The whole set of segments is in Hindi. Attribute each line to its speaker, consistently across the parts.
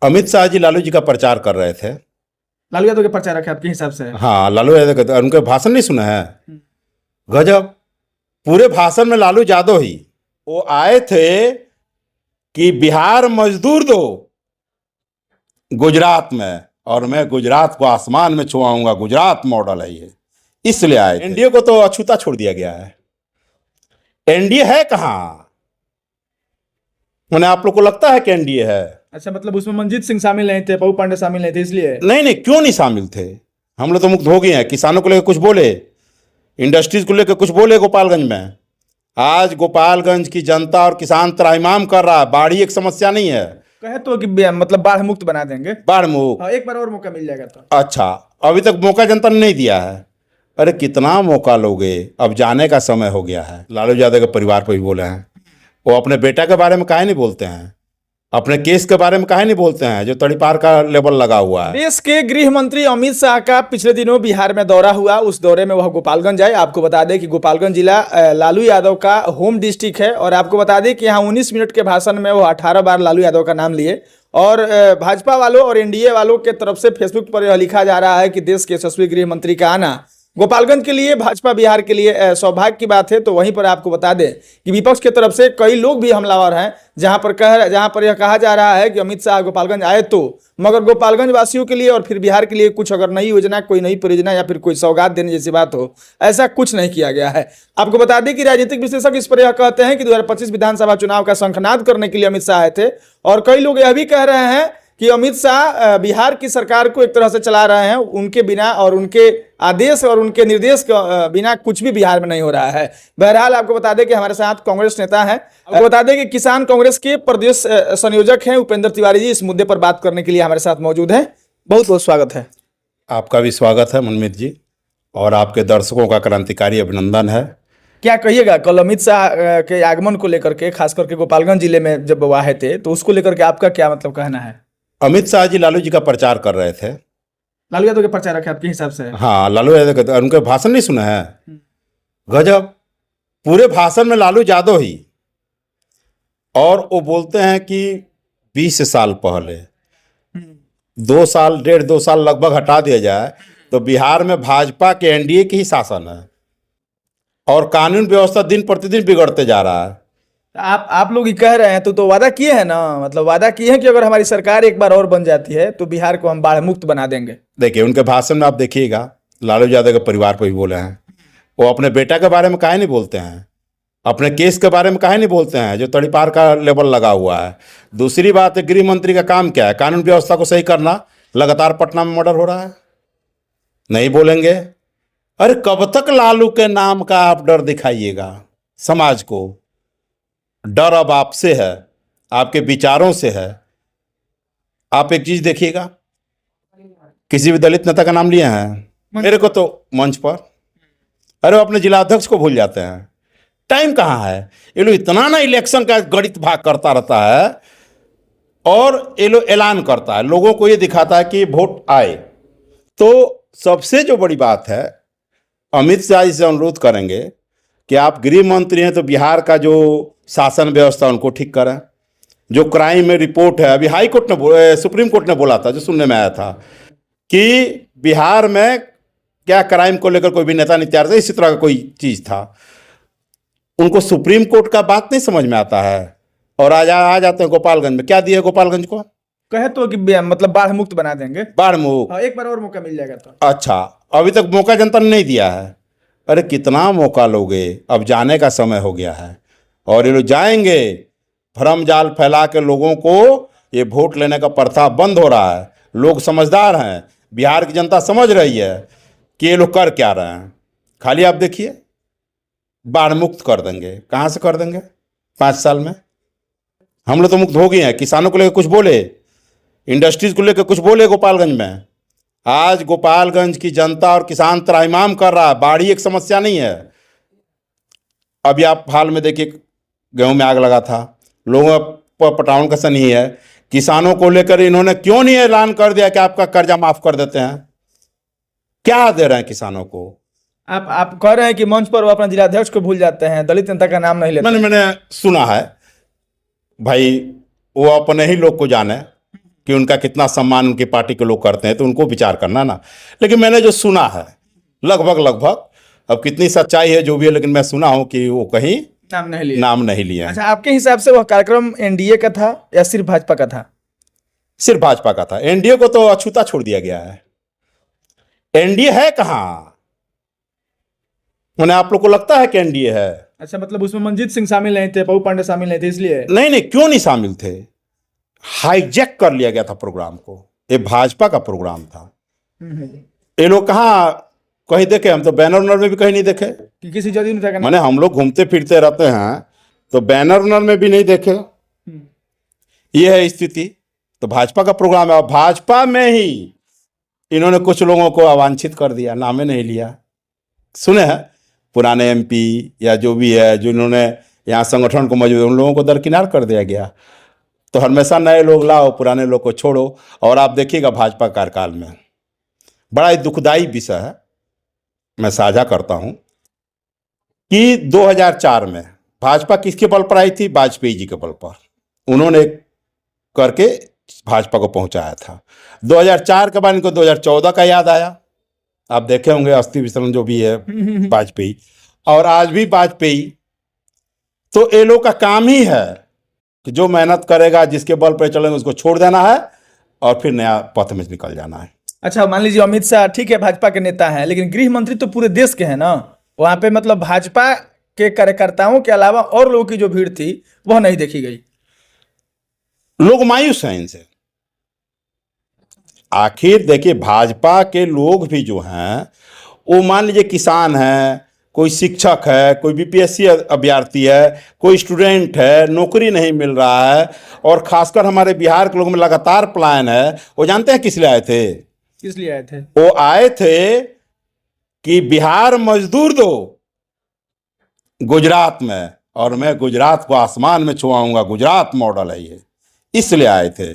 Speaker 1: अमित शाह जी लालू जी का प्रचार कर रहे थे।
Speaker 2: लालू यादव के प्रचार रखे आपके हिसाब से?
Speaker 1: हाँ, लालू यादव का उनके भाषण नहीं सुना है? गजब। पूरे भाषण में लालू यादव ही वो आए थे कि बिहार मजदूर दो गुजरात में, और मैं गुजरात को आसमान में छुआऊंगा, गुजरात मॉडल है ये, इसलिए आए थे। एनडीए को तो अछूता छोड़ दिया गया है। एनडीए है कहाँ? मैंने आप लोग को लगता है कि एनडीए है?
Speaker 2: अच्छा, मतलब उसमें मंजीत सिंह शामिल नहीं थे, पप्पू पांडे शामिल नहीं थे, इसलिए?
Speaker 1: नहीं नहीं, क्यों नहीं शामिल थे? हम लोग तो मुक्त हो गए हैं। किसानों को लेकर कुछ बोले, इंडस्ट्रीज को लेकर कुछ बोले गोपालगंज में? आज गोपालगंज की जनता और किसान त्राहिमाम कर रहा है। बाढ़ी एक समस्या नहीं है।
Speaker 2: कहे तो कि मतलब बाढ़ मुक्त बना देंगे।
Speaker 1: बाढ़ मुक्त?
Speaker 2: हाँ, एक बार और मौका मिल जाएगा तो।
Speaker 1: अच्छा, अभी तक मौका जनता ने नहीं दिया है। अरे कितना मौका लोगे? अब जाने का समय हो गया है। लालू यादव के परिवार पर भी बोले हैं। वो अपने बेटा के बारे में काहे नहीं बोलते हैं? अपने केस के बारे में काहे नहीं बोलते हैं जो तड़ीपार का लेबल लगा हुआ है?
Speaker 2: देश के गृह मंत्री अमित शाह का पिछले दिनों बिहार में दौरा हुआ। उस दौरे में वह गोपालगंज आए। आपको बता दें कि गोपालगंज जिला लालू यादव का होम डिस्ट्रिक्ट है, और आपको बता दें कि यहाँ 19 मिनट के भाषण में वो 18 बार लालू यादव का नाम लिए। और भाजपा वालों और एनडीए वालों के तरफ से फेसबुक पर यह लिखा जा रहा है कि देश के यशस्वी गृह मंत्री का आना गोपालगंज के लिए, भाजपा बिहार के लिए सौभाग्य की बात है। तो वहीं पर आपको बता दें कि विपक्ष की तरफ से कई लोग भी हमलावर हैं, जहां पर यह कहा जा रहा है कि अमित शाह गोपालगंज आए तो, मगर गोपालगंज वासियों के लिए और फिर बिहार के लिए कुछ अगर नई योजना, कोई नई परियोजना या फिर कोई सौगात देने जैसी बात हो, ऐसा कुछ नहीं किया गया है। आपको बता दें कि राजनीतिक विश्लेषक इस पर यह कहते हैं कि 2025 विधानसभा चुनाव का शंखनाद करने के लिए अमित शाह आए थे, और कई लोग यह भी कह रहे हैं कि अमित शाह बिहार की सरकार को एक तरह से चला रहे हैं। उनके बिना और उनके आदेश और उनके निर्देश के बिना कुछ भी बिहार में नहीं हो रहा है। बहरहाल आपको बता दें कि हमारे साथ कांग्रेस नेता हैं। आपको बता दें कि किसान कांग्रेस के प्रदेश संयोजक हैं उपेंद्र तिवारी जी, इस मुद्दे पर बात करने के लिए हमारे साथ मौजूद हैं। बहुत बहुत स्वागत है।
Speaker 1: आपका भी स्वागत है मनमीत जी, और आपके दर्शकों का क्रांतिकारी अभिनंदन है।
Speaker 2: क्या कहिएगा, कल अमित शाह के आगमन को लेकर के, खास करके गोपालगंज जिले में जब वो आए थे, तो उसको लेकर के आपका क्या मतलब कहना है?
Speaker 1: अमित शाह जी लालू जी का प्रचार कर रहे थे।
Speaker 2: लालू यादव के प्रचार रखे आपके हिसाब से?
Speaker 1: हाँ, लालू यादव का उनके भाषण नहीं सुना है? गजब। पूरे भाषण में लालू यादव ही, और वो बोलते हैं कि 20 साल पहले, 2 साल लगभग हटा दिया जाए तो बिहार में भाजपा के एनडीए की ही शासन है, और कानून व्यवस्था दिन प्रतिदिन बिगड़ते जा रहा है।
Speaker 2: आप लोग ही कह रहे हैं तो वादा किए हैं ना, मतलब वादा किए हैं कि अगर हमारी सरकार एक बार और बन जाती है तो बिहार को हम बाढ़ मुक्त बना देंगे।
Speaker 1: देखिए, उनके भाषण में आप देखिएगा, लालू यादव के परिवार पर भी बोले हैं। वो अपने बेटा के बारे में काहे नहीं बोलते हैं? अपने केस के बारे में काहे नहीं बोलते हैं जो तड़ीपार का लेबल लगा हुआ है? दूसरी बात है, गृह मंत्री का काम क्या है? कानून व्यवस्था को सही करना। लगातार पटना में मर्डर हो रहा है, नहीं बोलेंगे। अरे कब तक लालू के नाम का आप डर दिखाइएगा समाज को? डर अब आपसे है, आपके विचारों से है। आप एक चीज देखिएगा, किसी भी दलित नेता का नाम लिए हैं मेरे को तो मंच पर, अरे वो अपने जिलाध्यक्ष को भूल जाते हैं। टाइम कहाँ है? ये लोग इतना ना इलेक्शन का गणित भाग करता रहता है, और ये लोग ऐलान करता है, लोगों को ये दिखाता है कि वोट आए। तो सबसे जो बड़ी बात है, अमित शाह जी से अनुरोध करेंगे कि आप गृह मंत्री हैं तो बिहार का जो शासन व्यवस्था उनको ठीक करें। जो क्राइम में रिपोर्ट है, अभी हाई कोर्ट ने, सुप्रीम कोर्ट ने बोला था, जो सुनने में आया था कि बिहार में क्या क्राइम को लेकर कोई भी नेता नहीं तैयार था, इसी तरह का कोई चीज़ था। उनको सुप्रीम कोर्ट का बात नहीं समझ में आता है, और आ जाते हैं गोपालगंज में। क्या दिए गोपालगंज को?
Speaker 2: कहे तो कि मतलब बाढ़ मुक्त बना देंगे।
Speaker 1: बाढ़ मुक्त?
Speaker 2: हाँ, एक बार और मौका मिल जाएगा तो।
Speaker 1: अच्छा, अभी तक मौका जनता ने नहीं दिया है। अरे कितना मौका लोगे? अब जाने का समय हो गया है, और ये लोग जाएंगे। भ्रम जाल फैला के लोगों को ये वोट लेने का प्रथा बंद हो रहा है। लोग समझदार हैं, बिहार की जनता समझ रही है कि ये लोग कर क्या रहे हैं। खाली आप देखिए, बाढ़ मुक्त कर देंगे। कहाँ से कर देंगे? 5 साल में हम लोग तो मुक्त हो गए हैं। किसानों को लेकर कुछ बोले, इंडस्ट्रीज को लेकर कुछ बोले गोपालगंज में? आज गोपालगंज की जनता और किसान त्राहिमाम कर रहा है। बाढ़ी एक समस्या नहीं है। अभी आप हाल में देखिए, गेहूं में आग लगा था, लोगों पर पटाउन का नहीं है। किसानों को लेकर इन्होंने क्यों नहीं ऐलान कर दिया कि आपका कर्जा माफ कर देते हैं? क्या दे रहे हैं किसानों को?
Speaker 2: आप कह रहे हैं कि मंच पर वो अपना जिलाध्यक्ष को भूल जाते हैं, दलित नेता का नाम नहीं लेते।
Speaker 1: मैंने सुना है भाई, वो अपने ही लोग को जाने। कि उनका कितना सम्मान उनकी पार्टी के लोग करते हैं, तो उनको विचार करना ना। लेकिन मैंने जो सुना है लगभग, अब कितनी सच्चाई है जो भी है, लेकिन मैं सुना हूँ कि वो कहीं नाम नहीं लिए हैं।
Speaker 2: अच्छा, आपके हिसाब से वह कार्यक्रम एनडीए का था या सिर्फ भाजपा का था?
Speaker 1: सिर्फ भाजपा का था। एनडीए को तो अछूता छोड़ दिया गया है। एनडीए है कहाँ? मैंने आप लोग को लगता है कि एनडीए है?
Speaker 2: अच्छा, मतलब उसमें मंजीत सिंह शामिल नहीं थे, पप्पू पांडे शामिल नहीं थे, इसलिए?
Speaker 1: नहीं, क्यों नहीं शामिल थे? हाईजैक कर लिया गया था प्रोग्राम को। ये भाजपा का प्रोग्राम था। ये लोग कहाँ कहीं देखे? हम तो बैनर उनर में भी कहीं नहीं देखे
Speaker 2: कि किसी जदयू नेता का?
Speaker 1: मैंने, हम लोग घूमते फिरते रहते हैं तो बैनर उनर में भी नहीं देखे। ये है स्थिति। तो भाजपा का प्रोग्राम है और भाजपा में ही इन्होंने कुछ लोगों को अवांछित कर दिया, नामे नहीं लिया। सुने हैं पुराने एमपी या जो भी है, जो इन्होंने यहाँ संगठन को मौजूद, उन लोगों को दरकिनार कर दिया गया। तो हमेशा नए लोग लाओ, पुराने लोग को छोड़ो। और आप देखिएगा भाजपा कार्यकाल में बड़ा ही दुखदाई विषय है, मैं साझा करता हूं कि 2004 में भाजपा किसके बल पर आई थी? वाजपेयी जी के बल पर। उन्होंने करके भाजपा को पहुंचाया था। 2004 के बाद इनको 2014 का याद आया। आप देखे होंगे अस्थि विसर्जन जो भी है वाजपेयी, और आज भी वाजपेयी। तो ये लोग का काम ही है कि जो मेहनत करेगा, जिसके बल पर चलेंगे, उसको छोड़ देना है और फिर नया पथ में निकल जाना है।
Speaker 2: अच्छा, मान लीजिए अमित शाह ठीक है भाजपा के नेता हैं, लेकिन गृह मंत्री तो पूरे देश के हैं ना। वहां पे मतलब भाजपा के कार्यकर्ताओं के अलावा और लोगों की जो भीड़ थी वह नहीं देखी गई।
Speaker 1: लोग मायूस हैं इनसे। आखिर देखिए, भाजपा के लोग भी जो हैं वो मान लीजिए किसान हैं, कोई शिक्षक है, कोई बीपीएससी अभ्यर्थी है, कोई स्टूडेंट है, नौकरी नहीं मिल रहा है। और खासकर हमारे बिहार के लोगों में लगातार पलायन है। वो जानते हैं किस लिए आए थे?
Speaker 2: किस लिए आए थे?
Speaker 1: वो आए थे कि बिहार मजदूर दो गुजरात में, और मैं गुजरात को आसमान में छुआऊंगा। गुजरात मॉडल है ये, इसलिए आए थे।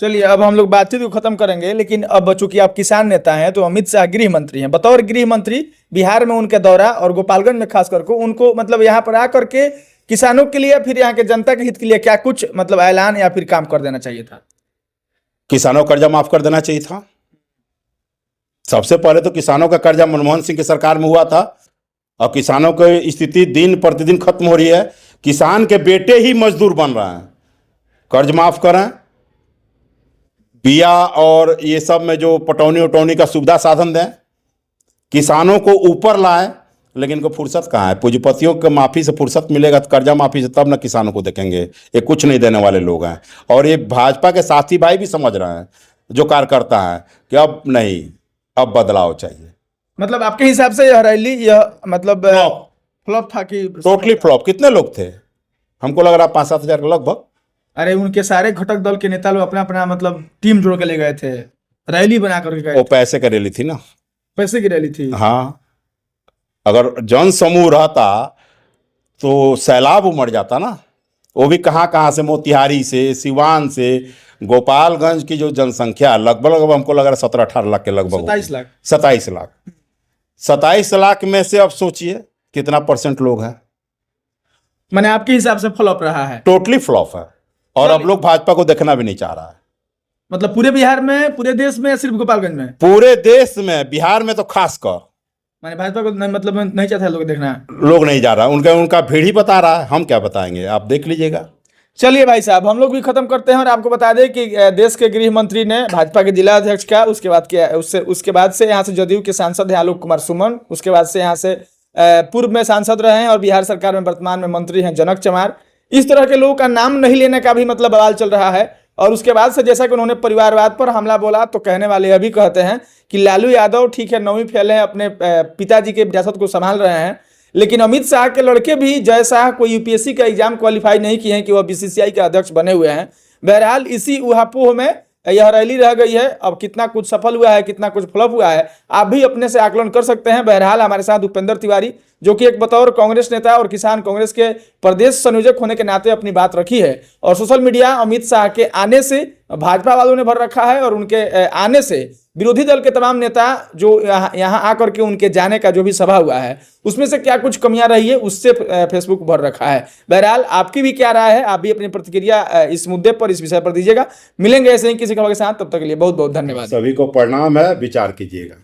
Speaker 2: चलिए, अब हम लोग बातचीत को खत्म करेंगे, लेकिन अब चूंकि आप किसान नेता हैं तो अमित शाह गृह मंत्री हैं। बतौर गृह मंत्री बिहार में उनका दौरा और गोपालगंज में खास करके उनको मतलब यहाँ पर आकर के किसानों के लिए, फिर यहाँ के जनता के हित के लिए क्या कुछ मतलब ऐलान या फिर काम कर देना चाहिए था?
Speaker 1: किसानों का कर्जा माफ कर देना चाहिए था। सबसे पहले तो किसानों का कर्जा मनमोहन सिंह की सरकार में हुआ था, और किसानों की स्थिति दिन प्रतिदिन खत्म हो रही है। किसान के बेटे ही मजदूर बन रहे हैं। कर्ज माफ करें, बिया और ये सब में जो पटौनी उटौनी का सुविधा साधन दें, किसानों को ऊपर लाएं। लेकिन इनको फुर्सत कहाँ है? पूंजीपतियों के माफ़ी से फुर्सत मिलेगा तो कर्जा माफ़ी से तब ना किसानों को देखेंगे। ये कुछ नहीं देने वाले लोग हैं। और ये भाजपा के साथी भाई भी समझ रहे हैं, जो कार्यकर्ता हैं, कि अब नहीं, अब बदलाव चाहिए।
Speaker 2: मतलब आपके हिसाब से यह रैली यह मतलब फ्लॉप था कि?
Speaker 1: Totally flop. कितने लोग थे? हमको लग रहा 5-7 हज़ार के लगभग।
Speaker 2: अरे उनके सारे घटक दल के नेता लोग अपना अपना मतलब टीम जोड़ के ले गए थे, रैली बना करके गए।
Speaker 1: वो पैसे का रैली थी ना,
Speaker 2: पैसे की रैली थी।
Speaker 1: हाँ, अगर जन समूह रहता तो सैलाब उमड़ जाता ना। वो भी कहाँ कहाँ से, मोतिहारी से, सिवान से, गोपालगंज की जो जनसंख्या लगभग हमको लग रहा है 17-18 लाख के लगभग।
Speaker 2: 27 लाख।
Speaker 1: 27 लाख। 27 लाख में से अब सोचिए कितना % लोग हैं।
Speaker 2: मैंने आपके हिसाब से फ्लॉप रहा है?
Speaker 1: टोटली फ्लॉप है। और अब लोग भाजपा को देखना भी नहीं चाह रहा है।
Speaker 2: मतलब पूरे बिहार में, पूरे देश में या सिर्फ गोपालगंज में?
Speaker 1: पूरे देश में, बिहार में तो खासकर।
Speaker 2: मैंने भाजपा को नहीं, मतलब नहीं चाहता लोग देखना।
Speaker 1: लोग नहीं जा रहा, उनका भीड़ ही बता रहा है। हम क्या बताएंगे, आप देख लीजिएगा।
Speaker 2: चलिए भाई साहब, हम लोग भी खत्म करते हैं और आपको बता दें कि देश के गृह मंत्री ने भाजपा के जिला अध्यक्ष का, उसके बाद क्या, उसके बाद से यहाँ से जदयू के सांसद हैं आलोक कुमार सुमन, उसके बाद से यहाँ से पूर्व में सांसद रहे हैं और बिहार सरकार में वर्तमान में मंत्री हैं जनक चमार। इस तरह के लोगों का नाम नहीं लेने का भी मतलब बवाल चल रहा है। और उसके बाद से जैसा कि उन्होंने परिवारवाद पर हमला बोला, तो कहने वाले यह भी कहते हैं कि लालू यादव ठीक है 9वीं फेल हैं, अपने पिताजी के विरासत को संभाल रहे हैं, लेकिन अमित शाह के लड़के भी जय शाह कोई यूपीएससी का एग्जाम क्वालिफाई नहीं किए हैं कि वह बीसीसीआई के अध्यक्ष बने हुए हैं। बहरहाल इसी उहापोह में यह रैली रह गई है। अब कितना कुछ सफल हुआ है, कितना कुछ फ्लॉप हुआ है, आप भी अपने से आकलन कर सकते हैं। बहरहाल हमारे साथ उपेंद्र तिवारी, जो कि एक बतौर कांग्रेस नेता और किसान कांग्रेस के प्रदेश संयोजक होने के नाते अपनी बात रखी है और सोशल मीडिया अमित शाह के आने से भाजपा वालों ने भर रखा है और उनके आने से विरोधी दल के तमाम नेता जो यहाँ आकर के उनके जाने का जो भी सभा हुआ है उसमें से क्या कुछ कमियां रही है उससे फेसबुक भर रखा है। बहरहाल आपकी भी क्या राय है, आप भी अपनी प्रतिक्रिया इस मुद्दे पर, इस विषय पर दीजिएगा। मिलेंगे ऐसे ही किसी खबर के साथ, तब तक के लिए बहुत बहुत धन्यवाद।
Speaker 1: सभी को प्रणाम है, विचार कीजिएगा।